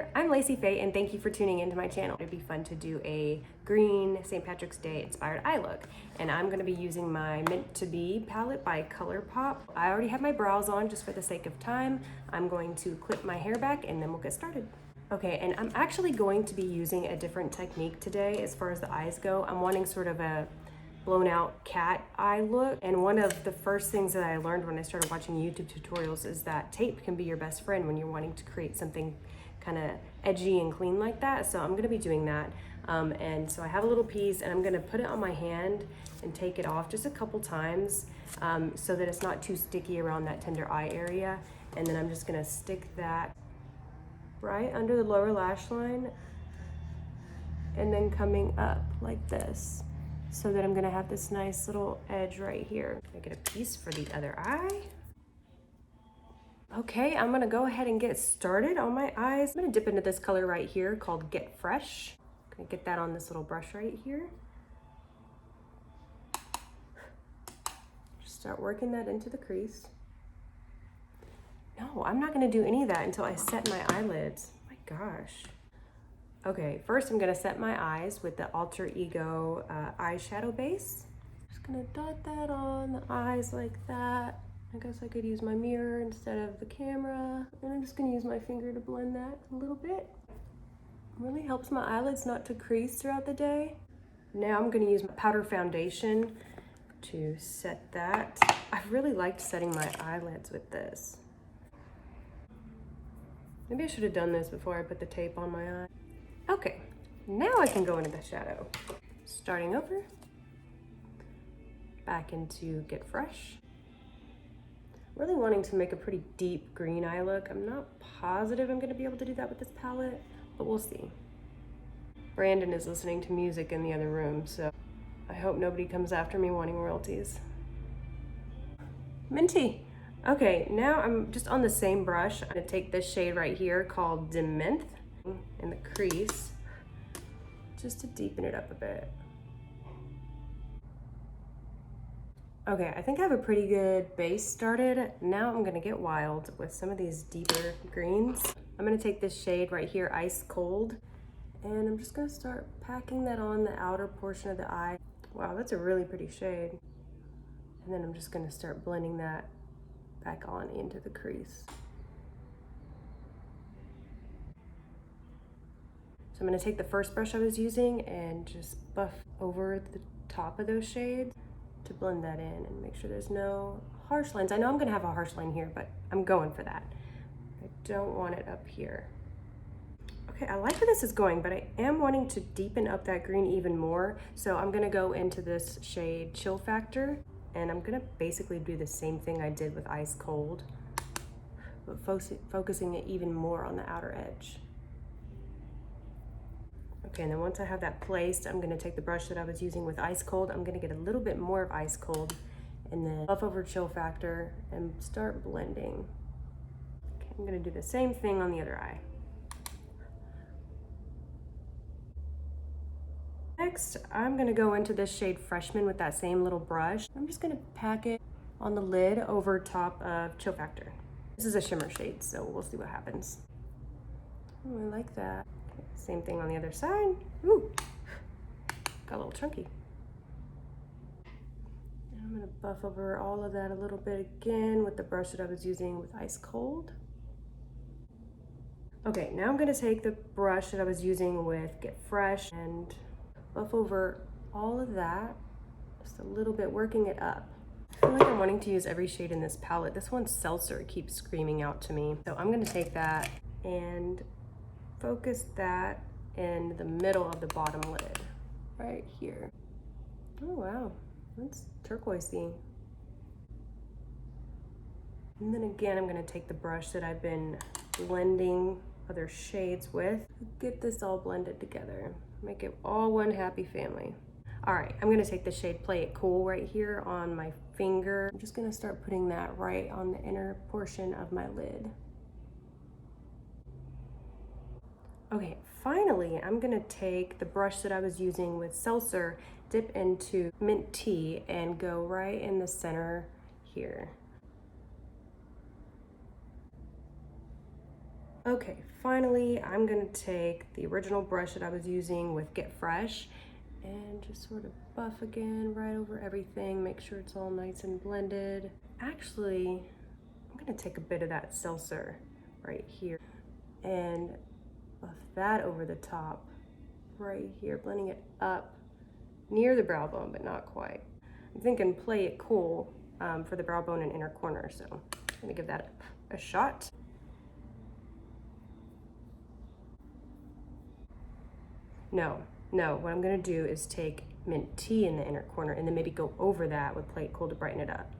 there, I'm Lacey Faye and thank you for tuning into my channel. It'd be fun to do a green St. Patrick's Day inspired eye look. And I'm gonna be using my Meant to Be palette by Colourpop. I already have my brows on just for the sake of time. I'm going to clip my hair back and then we'll get started. Okay, and I'm actually going to be using a different technique today as far as the eyes go. I'm wanting sort of a blown out cat eye look. And one of the first things that I learned when I started watching YouTube tutorials is that tape can be your best friend when you're wanting to create something kind of edgy and clean like that. So I'm gonna be doing that. And so I have a little piece and I'm gonna put it on my hand and take it off just a couple times so that it's not too sticky around that tender eye area. And then I'm just gonna stick that right under the lower lash line and then coming up like this, so that I'm gonna have this nice little edge right here. I get a piece for the other eye. Okay, I'm gonna go ahead and get started on my eyes. I'm gonna dip into this color right here called Get Fresh. I'm gonna get that on this little brush right here. Just start working that into the crease. No, I'm not gonna do any of that until I set my eyelids. Oh my gosh. Okay, first I'm gonna set my eyes with the Alter Ego eyeshadow base. Just gonna dot that on the eyes like that. I guess I could use my mirror instead of the camera. And I'm just gonna use my finger to blend that a little bit. It really helps my eyelids not to crease throughout the day. Now I'm gonna use my powder foundation to set that. I really liked setting my eyelids with this. Maybe I should have done this before I put the tape on my eye. Okay, now I can go into the shadow. Starting over, back into Get Fresh. Really wanting to make a pretty deep green eye look. I'm not positive I'm gonna be able to do that with this palette, but we'll see. Brandon is listening to music in the other room, so I hope nobody comes after me wanting royalties. Minty. Okay, now I'm just on the same brush. I'm gonna take this shade right here called Dim Mint in the crease, just to deepen it up a bit. Okay, I think I have a pretty good base started. Now I'm gonna get wild with some of these deeper greens. I'm gonna take this shade right here, Ice Cold, and I'm just gonna start packing that on the outer portion of the eye. Wow, that's a really pretty shade. And then I'm just gonna start blending that back on into the crease. So I'm gonna take the first brush I was using and just buff over the top of those shades to blend that in and make sure there's no harsh lines. I know I'm gonna have a harsh line here, but I'm going for that. I don't want it up here. Okay, I like where this is going, but I am wanting to deepen up that green even more. So I'm gonna go into this shade Chill Factor, and I'm gonna basically do the same thing I did with Ice Cold, but focusing it even more on the outer edge. Okay, and then once I have that placed, I'm gonna take the brush that I was using with Ice Cold. I'm gonna get a little bit more of Ice Cold and then buff over Chill Factor and start blending. Okay, I'm gonna do the same thing on the other eye. Next, I'm gonna go into this shade Freshman with that same little brush. I'm just gonna pack it on the lid over top of Chill Factor. This is a shimmer shade, so we'll see what happens. Oh, I like that. Okay, same thing on the other side. Ooh, got a little chunky. And I'm gonna buff over all of that a little bit again with the brush that I was using with Ice Cold. Okay, now I'm gonna take the brush that I was using with Get Fresh and buff over all of that, just a little bit, working it up. I feel like I'm wanting to use every shade in this palette. This one's Seltzer keeps screaming out to me. So I'm gonna take that and focus that in the middle of the bottom lid, right here. Oh wow, that's turquoisey. And then again, I'm gonna take the brush that I've been blending other shades with, get this all blended together. Make it all one happy family. All right, I'm gonna take the shade Play It Cool right here on my finger. I'm just gonna start putting that right on the inner portion of my lid. Okay, finally, I'm gonna take the brush that I was using with Seltzer, dip into Mint Tea, and go right in the center here. Okay, finally, I'm gonna take the original brush that I was using with Get Fresh and just sort of buff again right over everything, make sure it's all nice and blended. Actually, I'm gonna take a bit of that seltzer right here and buff that over the top right here, blending it up near the brow bone, but not quite. I'm thinking play it cool for the brow bone and inner corner, so I'm gonna give that a shot. No, what I'm gonna do is take mint tea in the inner corner and then maybe go over that with play it cool to brighten it up.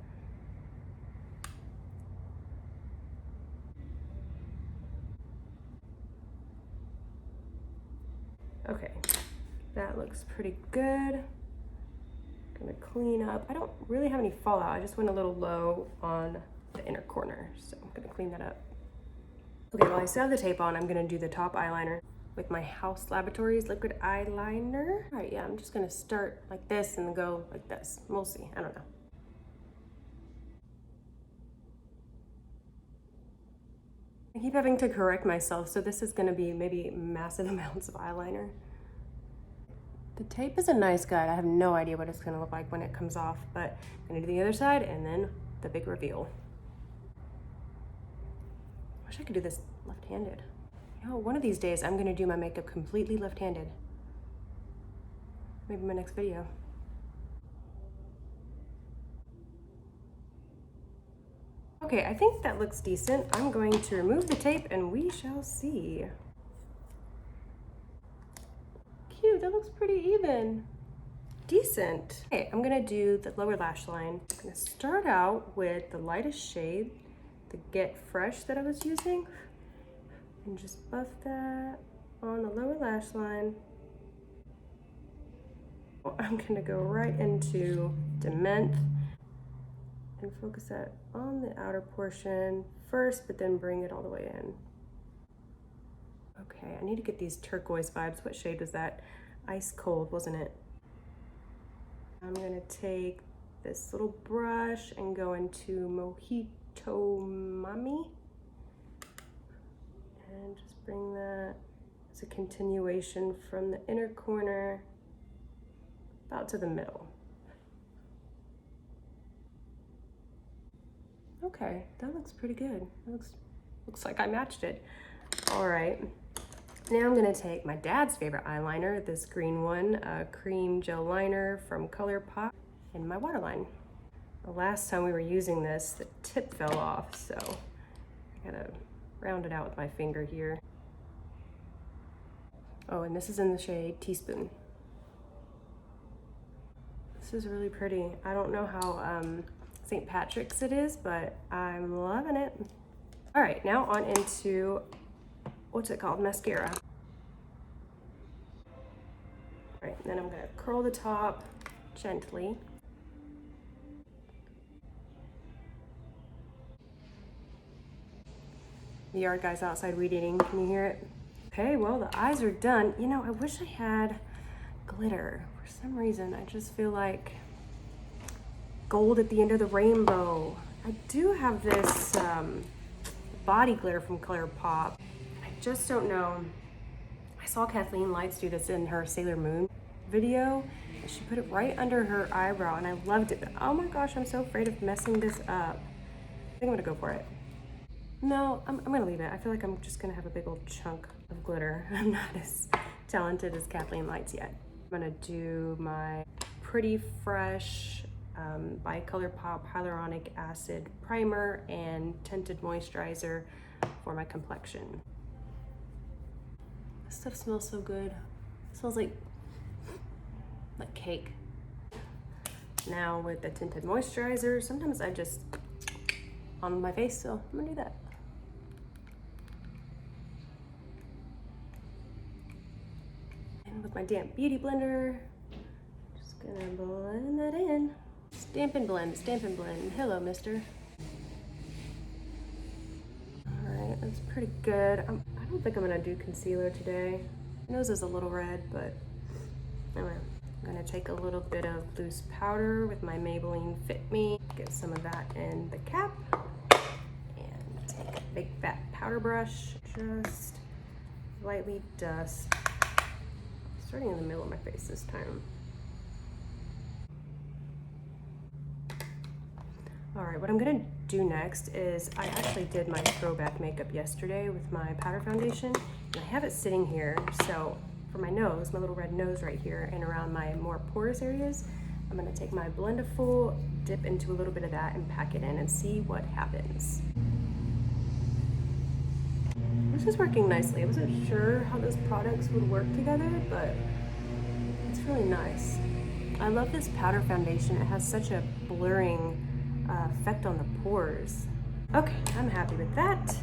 Okay, that looks pretty good. Gonna clean up. I don't really have any fallout. I just went a little low on the inner corner, so I'm gonna clean that up. Okay, while I still have the tape on, I'm gonna do the top eyeliner with my HAUS Laboratories liquid eyeliner. All right, yeah, I'm just gonna start like this and then go like this. We'll see, I don't know. I keep having to correct myself, so this is gonna be maybe massive amounts of eyeliner. The tape is a nice guide. I have no idea what it's gonna look like when it comes off, but I'm gonna do the other side and then the big reveal. I wish I could do this left-handed. You know, one of these days I'm gonna do my makeup completely left-handed. Maybe my next video. Okay, I think that looks decent. I'm going to remove the tape and we shall see. Cute, that looks pretty even. Decent. Okay, I'm gonna do the lower lash line. I'm gonna start out with the lightest shade, the Get Fresh that I was using, and just buff that on the lower lash line. I'm gonna go right into Dement and focus that on the outer portion first, but then bring it all the way in. Okay, I need to get these turquoise vibes. What shade was that? Ice Cold, wasn't it? I'm gonna take this little brush and go into Mojito Mami and just bring that as a continuation from the inner corner about to the middle. Okay, that looks pretty good. That looks like I matched it. All right, now I'm gonna take my dad's favorite eyeliner, this green one, cream gel liner from Colourpop, in my waterline. The last time we were using this, the tip fell off, so I gotta round it out with my finger here. Oh, and this is in the shade Teaspoon. This is really pretty. I don't know how St. Patrick's it is, but I'm loving it. All right, now on into, what's it called? Mascara. All right, then I'm gonna curl the top gently. The yard guy's outside weed eating, can you hear it? Okay, well, the eyes are done. You know, I wish I had glitter. For some reason, I just feel like gold at the end of the rainbow. I do have this body glitter from Colourpop. I just don't know. I saw Kathleen Lights do this in her Sailor Moon video, and she put it right under her eyebrow, and I loved it. But oh my gosh, I'm so afraid of messing this up. I think I'm gonna go for it. No, I'm gonna leave it. I feel like I'm just gonna have a big old chunk of glitter. I'm not as talented as Kathleen Lights yet. I'm gonna do my Pretty Fresh by Colourpop Hyaluronic Acid Primer and Tinted Moisturizer for my complexion. This stuff smells so good. It smells like cake. Now with the Tinted Moisturizer, sometimes I just on my face, so I'm gonna do that. And with my damp beauty blender, just gonna blend that in. Stamp and blend, stamp and blend. Hello, mister. All right, that's pretty good. I don't think I'm gonna do concealer today. My nose is a little red, but anyway. I'm gonna take a little bit of loose powder with my Maybelline Fit Me, get some of that in the cap, and take a big fat powder brush, just lightly dust, starting in the middle of my face this time. All right, what I'm gonna do next is I actually did my throwback makeup yesterday with my powder foundation, and I have it sitting here. So for my nose, my little red nose right here, and around my more porous areas, I'm gonna take my Blend-A-Full, dip into a little bit of that, and pack it in and see what happens. This is working nicely. I wasn't sure how those products would work together, but it's really nice. I love this powder foundation. It has such a blurring effect on the pores. Okay, I'm happy with that.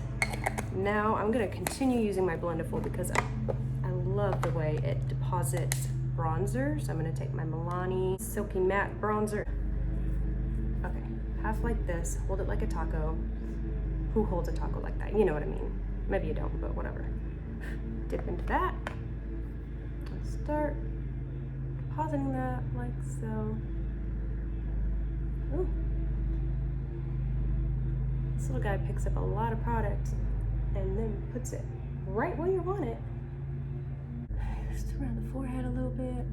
Now I'm gonna continue using my Blend-A-Full because I love the way it deposits bronzer. So I'm gonna take my Milani-Silky matte bronzer. Okay, half like this, hold it like a taco. Who holds a taco like that? You know what I mean. Maybe you don't, but whatever. Dip into that. Let's start depositing that like so. Ooh. This little guy picks up a lot of product and then puts it right where you want it. Just around the forehead a little bit,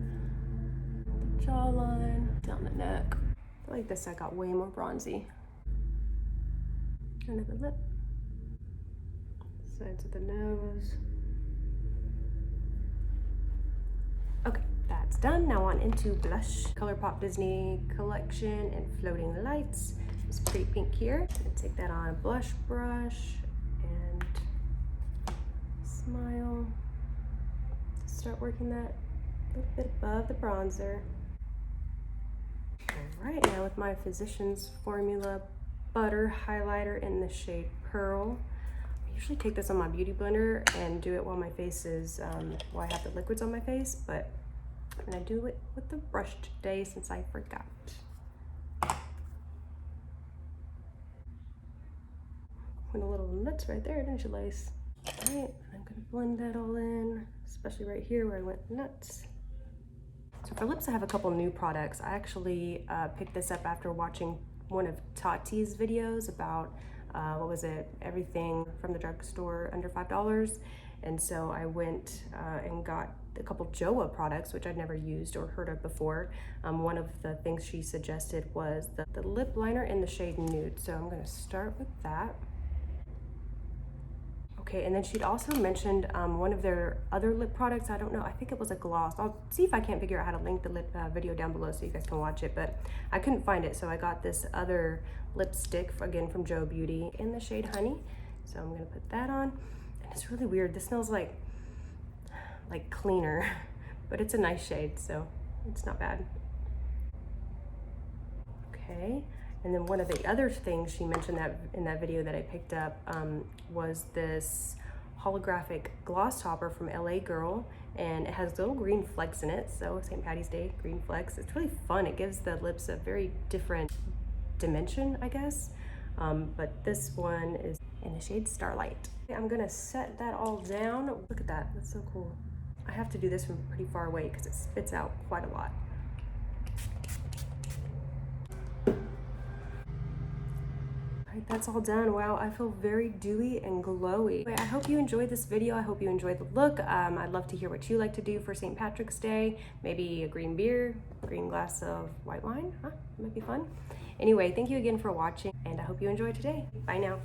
the jawline, down the neck. I like this, I got way more bronzy. Under the lip. Sides of the nose. Okay, that's done. Now on into blush. Colourpop Disney Collection and Floating Lights. It's pretty pink here. I'm gonna take that on a blush brush and smile. Start working that a little bit above the bronzer. All right, now with my Physicians Formula Butter Highlighter in the shade Pearl. I usually take this on my beauty blender and do it while my face is, while I have the liquids on my face, but I'm gonna do it with the brush today since I forgot. Went a little nuts right there, didn't you, Lace? All right, I'm gonna blend that all in, especially right here where I went nuts. So for lips, I have a couple new products. I actually picked this up after watching one of Tati's videos about what was it, everything from the drugstore under $5. And so I went and got a couple JOA products, which I'd never used or heard of before. One of the things she suggested was the lip liner in the shade Nude. So I'm gonna start with that. Okay, and then she'd also mentioned one of their other lip products. I don't know, I think it was a gloss. I'll see if I can't figure out how to link the lip video down below so you guys can watch it, but I couldn't find it, so I got this other lipstick, again from Jo Beauty, in the shade Honey. So I'm gonna put that on, and it's really weird. This smells like cleaner, but it's a nice shade, so it's not bad. Okay. And then one of the other things she mentioned that in that video that I picked up was this holographic gloss topper from LA Girl, and it has little green flecks in it. So St. Patty's Day, green flecks. It's really fun. It gives the lips a very different dimension, I guess. But this one is in the shade Starlight. I'm gonna set that all down. Look at that, that's so cool. I have to do this from pretty far away because it spits out quite a lot. That's all done. Wow, I feel very dewy and glowy. I hope you enjoyed this video. I hope you enjoyed the look. I'd love to hear what you like to do for St. Patrick's Day. Maybe a green beer, green glass of white wine. Huh? Might be fun. Anyway, thank you again for watching, and I hope you enjoyed today. Bye now.